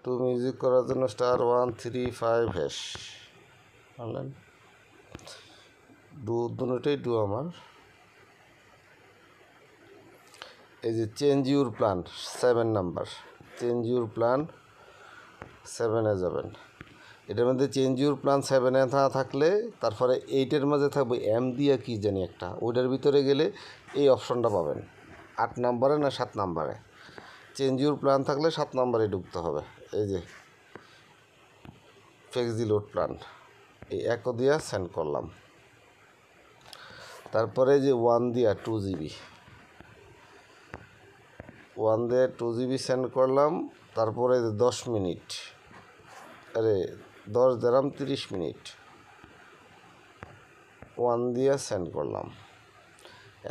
To music করার জন্য *135# online দুটোটাই do আমার। এই যে change your plan 7 number, change your plan 7-এ যাবেন। এটার মধ্যে চেঞ্জ ইউর প্ল্যান 7-এ না থাকলে তারপরে 8-এর মাঝে থাকবে এম দিয়া কি জানি একটা, ওইটার ভিতরে গেলে এই অপশনটা পাবেন 8 নাম্বারে না 7 নাম্বারে। চেঞ্জ ইউর প্ল্যান থাকলে 7 নাম্বারে ঢুকতে হবে। এই যে ফ্লেক্সিলোড প্ল্যান, এই 1 দিয়া সেন্ড করলাম। তারপরে যে 1 দিয়া 2 GB, 1 দিয়ে 2 GB সেন্ড করলাম। তারপরে 10 মিনিট, আরে 10 দিরাম 30 মিনিট 1 দিয়ে সেন্ড করলাম।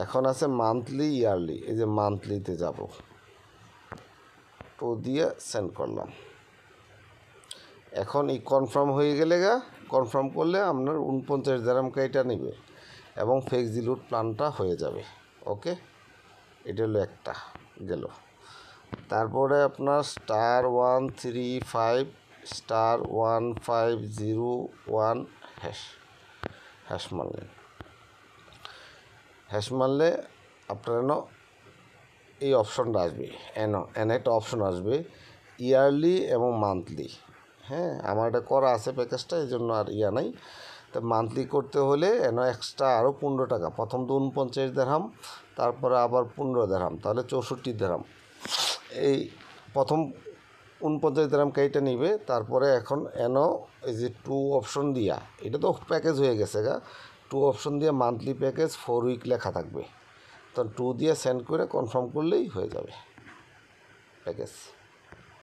এখন আছে মান্থলি ইয়ারলি, এই যে মান্থলিতে যাব, 2 দিয়ে সেন্ড করলাম। এখন এই কনফার্ম হয়ে গেলে কনফার্ম করলে আপনার 49 দিরাম কাইটা নেবে এবং ফ্লেক্সিলোড প্ল্যানটা হয়ে যাবে। ওকে, এটা হলো একটা গেল। তারপরে আপনার *135*1501# হ্যাশ মারলেন। হ্যাশ মারলে আপনার এই অপশনটা আসবে, একটা অপশন আসবে ইয়ারলি এবং মান্থলি। হ্যাঁ, আমার এটা করা আছে প্যাকেজটা, এই জন্য আর নাই। তো মান্থলি করতে হলে এক্সট্রা আরও 15 টাকা, প্রথম তো 49 দিরহাম, তারপরে আবার 15 দিরহাম, তাহলে 64 দিরহাম। এই প্রথম 49 দিরহাম কাইটা নিবে। তারপরে এখন এই যে 2 অপশন দিয়া, এটা তো প্যাকেজ হয়ে গেছে 2 অপশন দিয়ে মান্থলি প্যাকেজ 4 উইক লেখা থাকবে। তো 2 দিয়ে সেন্ড করে কনফার্ম করলেই হয়ে যাবে প্যাকেজ।